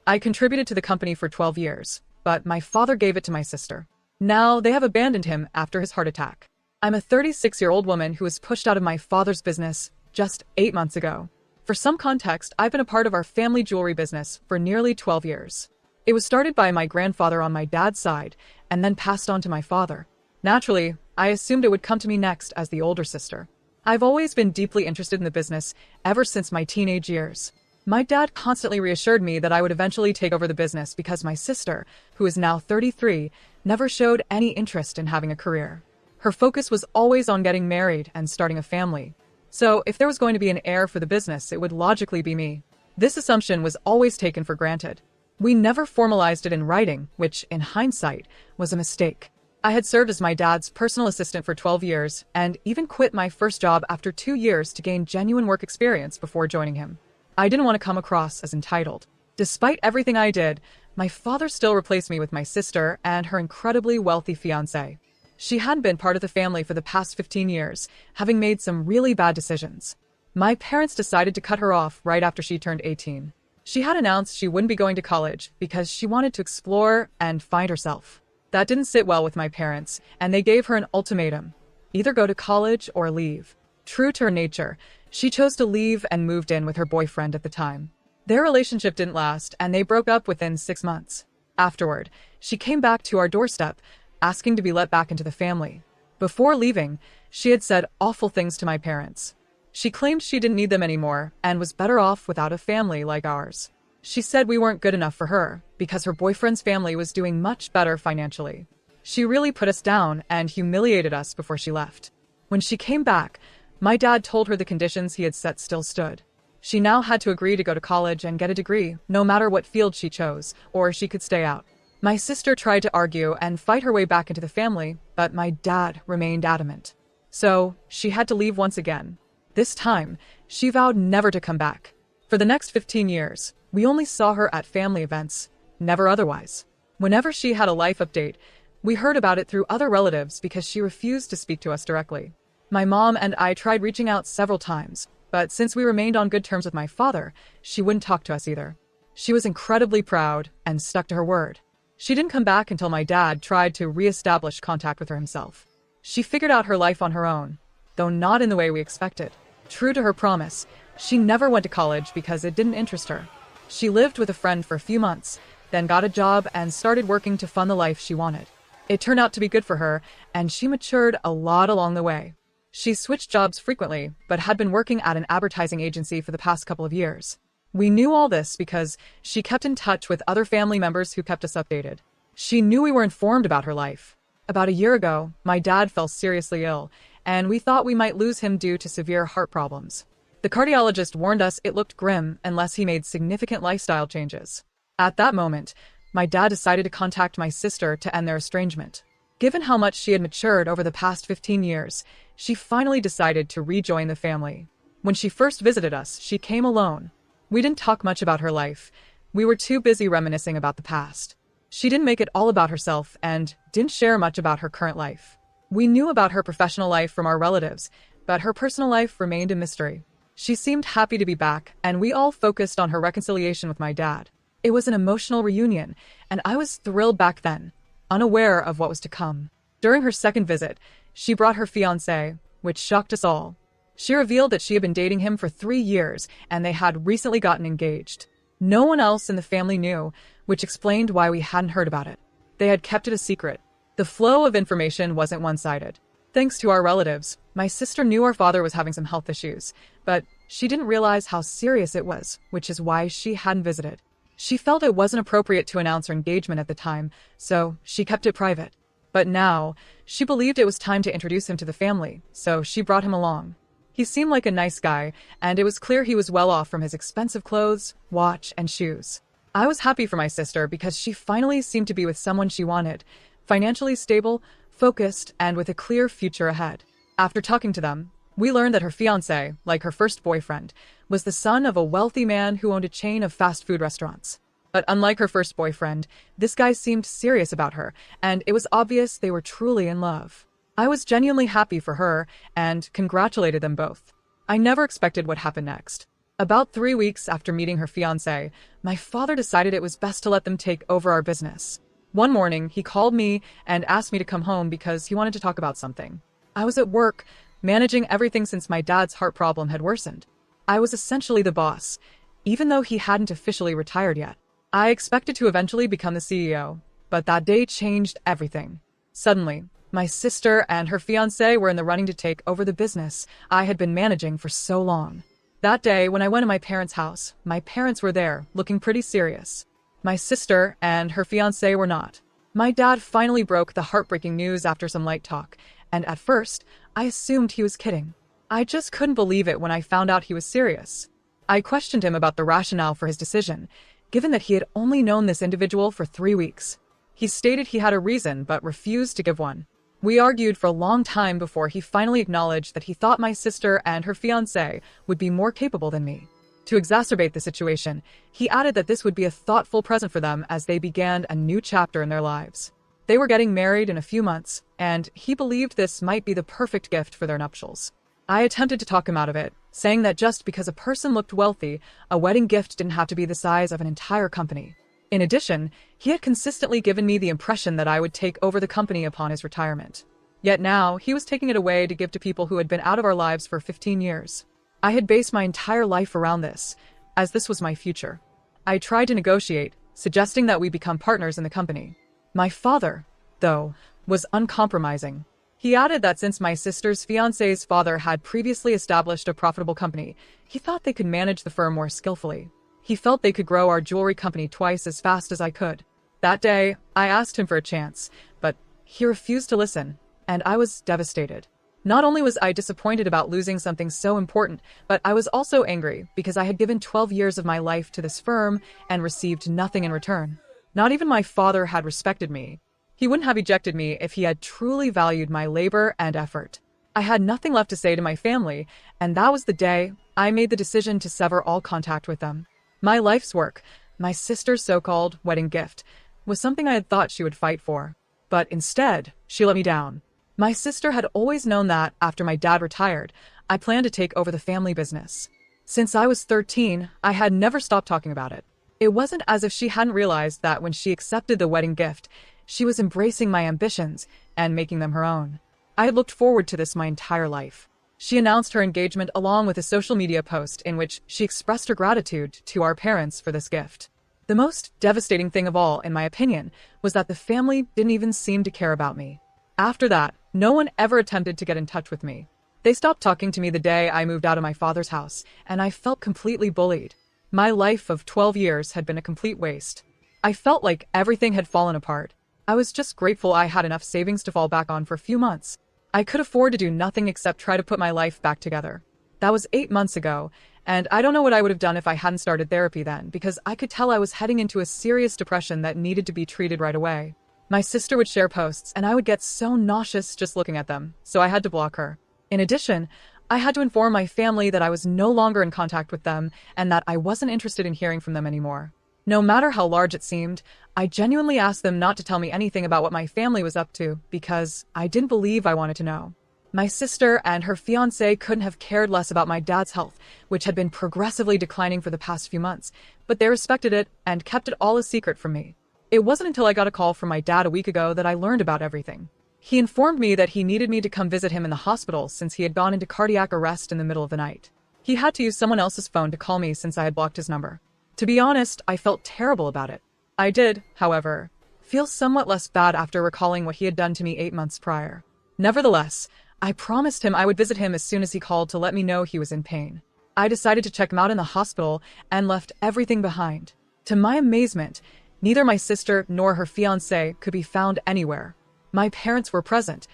I contributed to the company for 12 years, but my father gave it to my sister. Now they have abandoned him after his heart attack. I'm a 36-year-old woman who was pushed out of my father's business just 8 months ago. For some context, I've been a part of our family jewelry business for nearly 12 years. It was started by my grandfather on my dad's side and then passed on to my father. Naturally, I assumed it would come to me next as the older sister. I've always been deeply interested in the business ever since my teenage years. My dad constantly reassured me that I would eventually take over the business because my sister, who is now 33, never showed any interest in having a career. Her focus was always on getting married and starting a family. So if there was going to be an heir for the business, it would logically be me. This assumption was always taken for granted. We never formalized it in writing, which, in hindsight, was a mistake. I had served as my dad's personal assistant for 12 years and even quit my first job after 2 years to gain genuine work experience before joining him. I didn't want to come across as entitled. Despite everything I did, my father still replaced me with my sister and her incredibly wealthy fiancé. She hadn't been part of the family for the past 15 years, having made some really bad decisions. My parents decided to cut her off right after she turned 18. She had announced she wouldn't be going to college because she wanted to explore and find herself. That didn't sit well with my parents, and they gave her an ultimatum: either go to college or leave. True to her nature, she chose to leave and moved in with her boyfriend at the time. Their relationship didn't last, and they broke up within 6 months. Afterward, she came back to our doorstep, asking to be let back into the family. Before leaving, she had said awful things to my parents. She claimed she didn't need them anymore and was better off without a family like ours. She said we weren't good enough for her because her boyfriend's family was doing much better financially. She really put us down and humiliated us before she left. When she came back, my dad told her the conditions he had set still stood. She now had to agree to go to college and get a degree, no matter what field she chose, or she could stay out. My sister tried to argue and fight her way back into the family, but my dad remained adamant. So she had to leave once again. This time, she vowed never to come back. For the next 15 years, we only saw her at family events, never otherwise. Whenever she had a life update, we heard about it through other relatives because she refused to speak to us directly. My mom and I tried reaching out several times, but since we remained on good terms with my father, she wouldn't talk to us either. She was incredibly proud and stuck to her word. She didn't come back until my dad tried to re-establish contact with her himself. She figured out her life on her own, though not in the way we expected. True to her promise, she never went to college because it didn't interest her. She lived with a friend for a few months, then got a job and started working to fund the life she wanted. It turned out to be good for her, and she matured a lot along the way. She switched jobs frequently, but had been working at an advertising agency for the past couple of years. We knew all this because she kept in touch with other family members who kept us updated. She knew we were informed about her life. About a year ago, my dad fell seriously ill, and we thought we might lose him due to severe heart problems. The cardiologist warned us it looked grim unless he made significant lifestyle changes. At that moment, my dad decided to contact my sister to end their estrangement. Given how much she had matured over the past 15 years, she finally decided to rejoin the family. When she first visited us, she came alone. We didn't talk much about her life. We were too busy reminiscing about the past. She didn't make it all about herself and didn't share much about her current life. We knew about her professional life from our relatives, but her personal life remained a mystery. She seemed happy to be back, and we all focused on her reconciliation with my dad. It was an emotional reunion, and I was thrilled back then, unaware of what was to come. During her second visit, she brought her fiancé, which shocked us all. She revealed that she had been dating him for 3 years, and they had recently gotten engaged. No one else in the family knew, which explained why we hadn't heard about it. They had kept it a secret. The flow of information wasn't one-sided. Thanks to our relatives, my sister knew our father was having some health issues, but she didn't realize how serious it was, which is why she hadn't visited. She felt it wasn't appropriate to announce her engagement at the time, so she kept it private. But now, she believed it was time to introduce him to the family, so she brought him along. He seemed like a nice guy, and it was clear he was well off from his expensive clothes, watch, and shoes. I was happy for my sister because she finally seemed to be with someone she wanted, financially stable, focused, and with a clear future ahead. After talking to them, we learned that her fiancé, like her first boyfriend, was the son of a wealthy man who owned a chain of fast food restaurants. But unlike her first boyfriend, this guy seemed serious about her, and it was obvious they were truly in love. I was genuinely happy for her and congratulated them both. I never expected what happened next. About 3 weeks after meeting her fiancé, my father decided it was best to let them take over our business. One morning, he called me and asked me to come home because he wanted to talk about something. I was at work, managing everything since my dad's heart problem had worsened. I was essentially the boss, even though he hadn't officially retired yet. I expected to eventually become the CEO, but that day changed everything. Suddenly, my sister and her fiancé were in the running to take over the business I had been managing for so long. That day, when I went to my parents' house, my parents were there, looking pretty serious. My sister and her fiancé were not. My dad finally broke the heartbreaking news after some light talk, and at first, I assumed he was kidding. I just couldn't believe it when I found out he was serious. I questioned him about the rationale for his decision, given that he had only known this individual for 3 weeks. He stated he had a reason, but refused to give one. We argued for a long time before he finally acknowledged that he thought my sister and her fiancé would be more capable than me. To exacerbate the situation, he added that this would be a thoughtful present for them as they began a new chapter in their lives. They were getting married in a few months, and he believed this might be the perfect gift for their nuptials. I attempted to talk him out of it, saying that just because a person looked wealthy, a wedding gift didn't have to be the size of an entire company. In addition, he had consistently given me the impression that I would take over the company upon his retirement. Yet now, he was taking it away to give to people who had been out of our lives for 15 years. I had based my entire life around this, as this was my future. I tried to negotiate, suggesting that we become partners in the company. My father, though, was uncompromising. He added that since my sister's fiancé's father had previously established a profitable company, he thought they could manage the firm more skillfully. He felt they could grow our jewelry company twice as fast as I could. That day, I asked him for a chance, but he refused to listen, and I was devastated. Not only was I disappointed about losing something so important, but I was also angry because I had given 12 years of my life to this firm and received nothing in return. Not even my father had respected me. He wouldn't have ejected me if he had truly valued my labor and effort. I had nothing left to say to my family, and that was the day I made the decision to sever all contact with them. My life's work, my sister's so-called wedding gift, was something I had thought she would fight for. But instead, she let me down. My sister had always known that, after my dad retired, I planned to take over the family business. Since I was 13, I had never stopped talking about it. It wasn't as if she hadn't realized that when she accepted the wedding gift, she was embracing my ambitions and making them her own. I had looked forward to this my entire life. She announced her engagement along with a social media post in which she expressed her gratitude to our parents for this gift. The most devastating thing of all, in my opinion, was that the family didn't even seem to care about me. After that, no one ever attempted to get in touch with me. They stopped talking to me the day I moved out of my father's house, and I felt completely bullied. My life of 12 years had been a complete waste. I felt like everything had fallen apart. I was just grateful I had enough savings to fall back on for a few months. I could afford to do nothing except try to put my life back together. That was 8 months ago, and I don't know what I would have done if I hadn't started therapy then, because I could tell I was heading into a serious depression that needed to be treated right away. My sister would share posts, and I would get so nauseous just looking at them, so I had to block her. In addition, I had to inform my family that I was no longer in contact with them and that I wasn't interested in hearing from them anymore. No matter how large it seemed, I genuinely asked them not to tell me anything about what my family was up to because I didn't believe I wanted to know. My sister and her fiancé couldn't have cared less about my dad's health, which had been progressively declining for the past few months, but they respected it and kept it all a secret from me. It wasn't until I got a call from my dad a week ago that I learned about everything. He informed me that he needed me to come visit him in the hospital since he had gone into cardiac arrest in the middle of the night. He had to use someone else's phone to call me since I had blocked his number. To be honest, I felt terrible about it. I did, however, feel somewhat less bad after recalling what he had done to me 8 months prior. Nevertheless, I promised him I would visit him as soon as he called to let me know he was in pain. I decided to check him out in the hospital and left everything behind. To my amazement, neither my sister nor her fiancé could be found anywhere. My parents were present,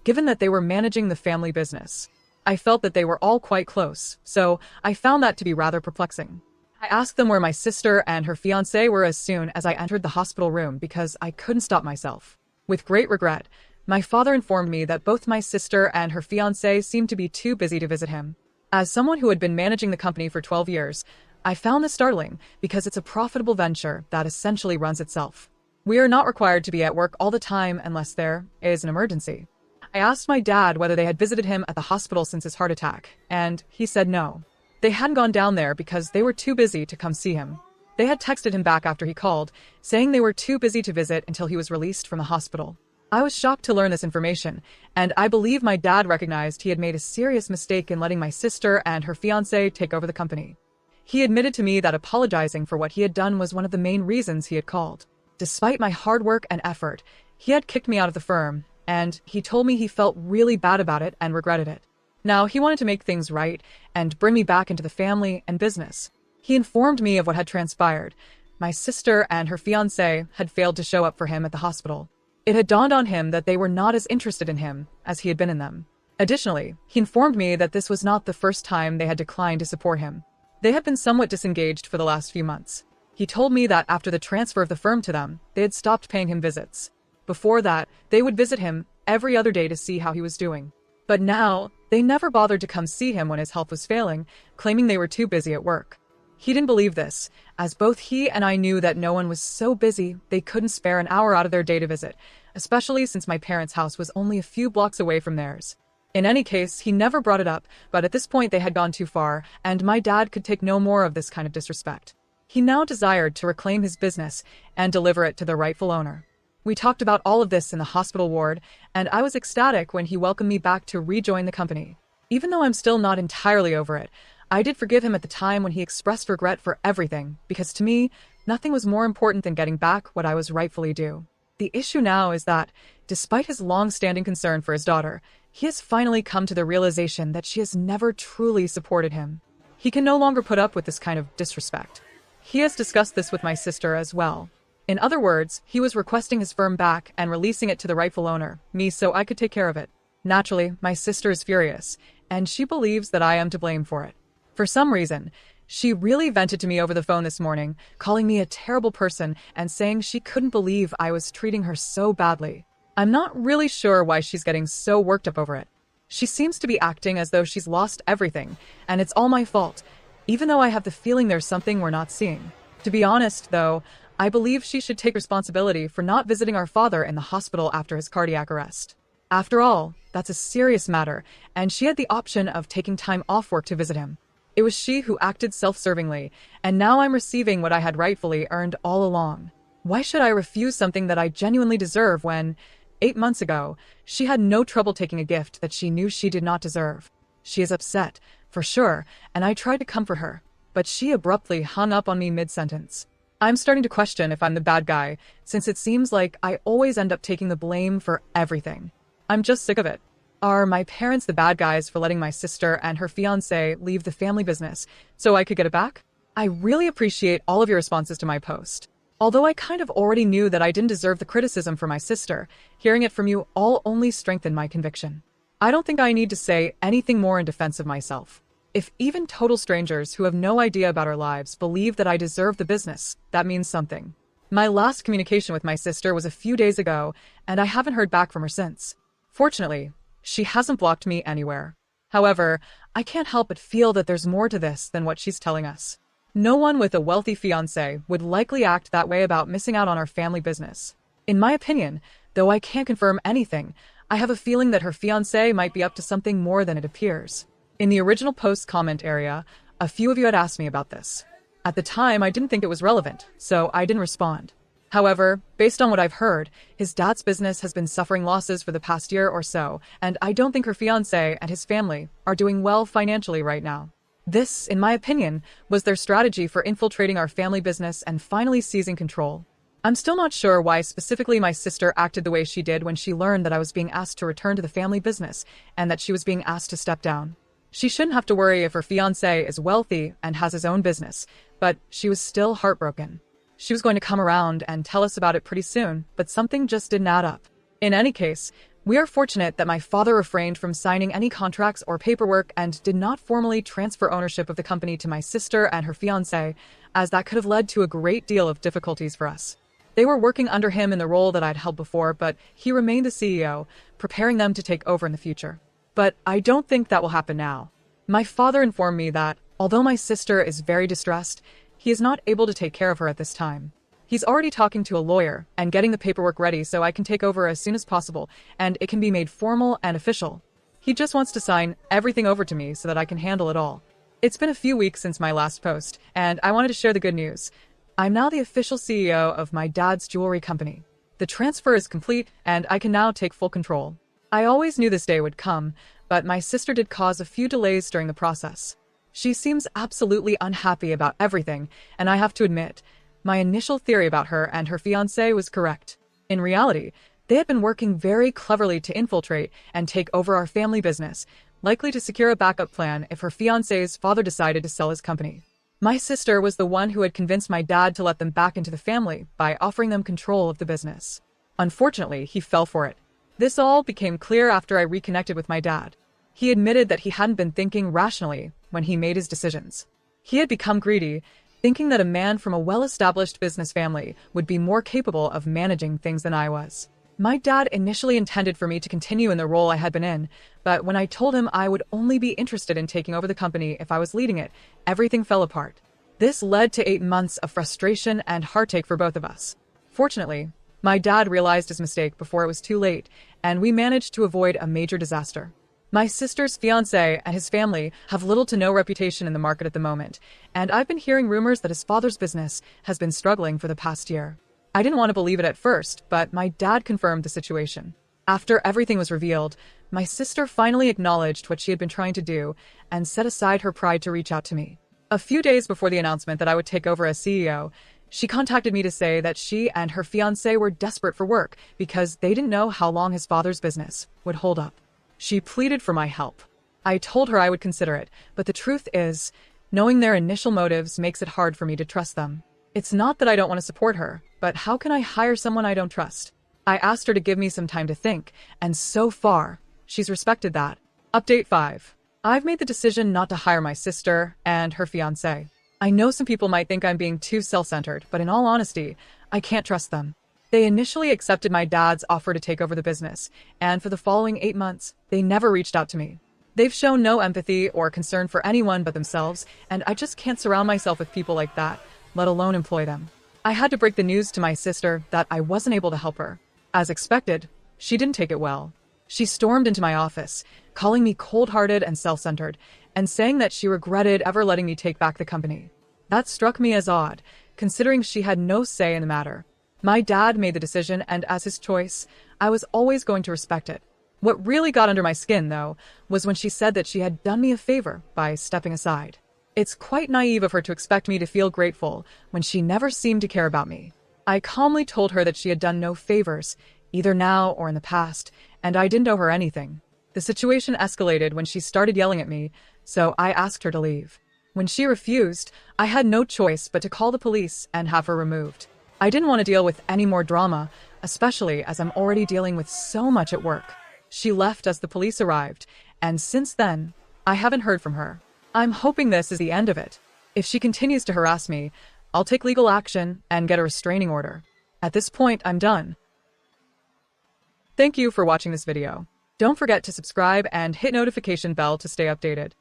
given that they were managing the family business. I felt that they were all quite close, so I found that to be rather perplexing. I asked them where my sister and her fiancé were as soon as I entered the hospital room because I couldn't stop myself. With great regret, my father informed me that both my sister and her fiancé seemed to be too busy to visit him. As someone who had been managing the company for 12 years, I found this startling because it's a profitable venture that essentially runs itself. We are not required to be at work all the time unless there is an emergency. I asked my dad whether they had visited him at the hospital since his heart attack, and he said no. They hadn't gone down there because they were too busy to come see him. They had texted him back after he called, saying they were too busy to visit until he was released from the hospital. I was shocked to learn this information, and I believe my dad recognized he had made a serious mistake in letting my sister and her fiancé take over the company. He admitted to me that apologizing for what he had done was one of the main reasons he had called. Despite my hard work and effort, he had kicked me out of the firm, and he told me he felt really bad about it and regretted it. Now, he wanted to make things right and bring me back into the family and business. He informed me of what had transpired. My sister and her fiancé had failed to show up for him at the hospital. It had dawned on him that they were not as interested in him as he had been in them. Additionally, he informed me that this was not the first time they had declined to support him. They had been somewhat disengaged for the last few months. He told me that after the transfer of the firm to them, they had stopped paying him visits. Before that, they would visit him every other day to see how he was doing. But now, they never bothered to come see him when his health was failing, claiming they were too busy at work. He didn't believe this, as both he and I knew that no one was so busy they couldn't spare an hour out of their day to visit, especially since my parents' house was only a few blocks away from theirs. In any case, he never brought it up, but at this point they had gone too far, and my dad could take no more of this kind of disrespect. He now desired to reclaim his business and deliver it to the rightful owner. We talked about all of this in the hospital ward, and I was ecstatic when he welcomed me back to rejoin the company. Even though I'm still not entirely over it, I did forgive him at the time when he expressed regret for everything, because to me, nothing was more important than getting back what I was rightfully due. The issue now is that, despite his long-standing concern for his daughter, he has finally come to the realization that she has never truly supported him. He can no longer put up with this kind of disrespect. He has discussed this with my sister as well. In other words, he was requesting his firm back and releasing it to the rightful owner, me, so I could take care of it. Naturally, my sister is furious, and she believes that I am to blame for it. For some reason, she really vented to me over the phone this morning, calling me a terrible person and saying she couldn't believe I was treating her so badly. I'm not really sure why she's getting so worked up over it. She seems to be acting as though she's lost everything, and it's all my fault, even though I have the feeling there's something we're not seeing. To be honest, though, I believe she should take responsibility for not visiting our father in the hospital after his cardiac arrest. After all, that's a serious matter, and she had the option of taking time off work to visit him. It was she who acted self-servingly, and now I'm receiving what I had rightfully earned all along. Why should I refuse something that I genuinely deserve when, 8 months ago, she had no trouble taking a gift that she knew she did not deserve? She is upset, for sure, and I tried to comfort her, but she abruptly hung up on me mid-sentence. I'm starting to question if I'm the bad guy, since it seems like I always end up taking the blame for everything. I'm just sick of it. Are my parents the bad guys for letting my sister and her fiancé leave the family business so I could get it back? I really appreciate all of your responses to my post. Although I kind of already knew that I didn't deserve the criticism for my sister, hearing it from you all only strengthened my conviction. I don't think I need to say anything more in defense of myself. If even total strangers who have no idea about our lives believe that I deserve the business, that means something. My last communication with my sister was a few days ago, and I haven't heard back from her since. Fortunately, she hasn't blocked me anywhere. However, I can't help but feel that there's more to this than what she's telling us. No one with a wealthy fiancé would likely act that way about missing out on our family business. In my opinion, though I can't confirm anything, I have a feeling that her fiancé might be up to something more than it appears. In the original post comment area, a few of you had asked me about this. At the time, I didn't think it was relevant, so I didn't respond. However, based on what I've heard, his dad's business has been suffering losses for the past year or so, and I don't think her fiancé and his family are doing well financially right now. This, in my opinion, was their strategy for infiltrating our family business and finally seizing control. I'm still not sure why specifically my sister acted the way she did when she learned that I was being asked to return to the family business and that she was being asked to step down. She shouldn't have to worry if her fiancé is wealthy and has his own business, but she was still heartbroken. She was going to come around and tell us about it pretty soon, but something just didn't add up. In any case, we are fortunate that my father refrained from signing any contracts or paperwork and did not formally transfer ownership of the company to my sister and her fiancé, as that could have led to a great deal of difficulties for us. They were working under him in the role that I'd held before, but he remained the CEO, preparing them to take over in the future. But I don't think that will happen now. My father informed me that, although my sister is very distressed, he is not able to take care of her at this time. He's already talking to a lawyer and getting the paperwork ready so I can take over as soon as possible, and it can be made formal and official. He just wants to sign everything over to me so that I can handle it all. It's been a few weeks since my last post, and I wanted to share the good news. I'm now the official CEO of my dad's jewelry company. The transfer is complete, and I can now take full control. I always knew this day would come, but my sister did cause a few delays during the process. She seems absolutely unhappy about everything, and I have to admit, my initial theory about her and her fiancé was correct. In reality, they had been working very cleverly to infiltrate and take over our family business, likely to secure a backup plan if her fiancé's father decided to sell his company. My sister was the one who had convinced my dad to let them back into the family by offering them control of the business. Unfortunately, he fell for it. This all became clear after I reconnected with my dad. He admitted that he hadn't been thinking rationally when he made his decisions. He had become greedy, thinking that a man from a well-established business family would be more capable of managing things than I was. My dad initially intended for me to continue in the role I had been in, but when I told him I would only be interested in taking over the company if I was leading it, everything fell apart. This led to 8 months of frustration and heartache for both of us. Fortunately, my dad realized his mistake before it was too late, and we managed to avoid a major disaster. My sister's fiancé and his family have little to no reputation in the market at the moment, and I've been hearing rumors that his father's business has been struggling for the past year. I didn't want to believe it at first, but my dad confirmed the situation. After everything was revealed, my sister finally acknowledged what she had been trying to do and set aside her pride to reach out to me. A few days before the announcement that I would take over as CEO, she contacted me to say that she and her fiancé were desperate for work because they didn't know how long his father's business would hold up. She pleaded for my help. I told her I would consider it, but the truth is, knowing their initial motives makes it hard for me to trust them. It's not that I don't want to support her, but how can I hire someone I don't trust? I asked her to give me some time to think, and so far, she's respected that. Update 5. I've made the decision not to hire my sister and her fiancé. I know some people might think I'm being too self-centered, but in all honesty, I can't trust them. They initially accepted my dad's offer to take over the business, and for the following 8 months, they never reached out to me. They've shown no empathy or concern for anyone but themselves, and I just can't surround myself with people like that, let alone employ them. I had to break the news to my sister that I wasn't able to help her. As expected, she didn't take it well. She stormed into my office, calling me cold-hearted and self-centered, and saying that she regretted ever letting me take back the company. That struck me as odd, considering she had no say in the matter. My dad made the decision, and as his choice, I was always going to respect it. What really got under my skin, though, was when she said that she had done me a favor by stepping aside. It's quite naive of her to expect me to feel grateful when she never seemed to care about me. I calmly told her that she had done no favors, either now or in the past, and I didn't owe her anything. The situation escalated when she started yelling at me, so I asked her to leave. When she refused, I had no choice but to call the police and have her removed. I didn't want to deal with any more drama, especially as I'm already dealing with so much at work. She left as the police arrived, and since then, I haven't heard from her. I'm hoping this is the end of it. If she continues to harass me, I'll take legal action and get a restraining order. At this point, I'm done. Thank you for watching this video. Don't forget to subscribe and hit notification bell to stay updated.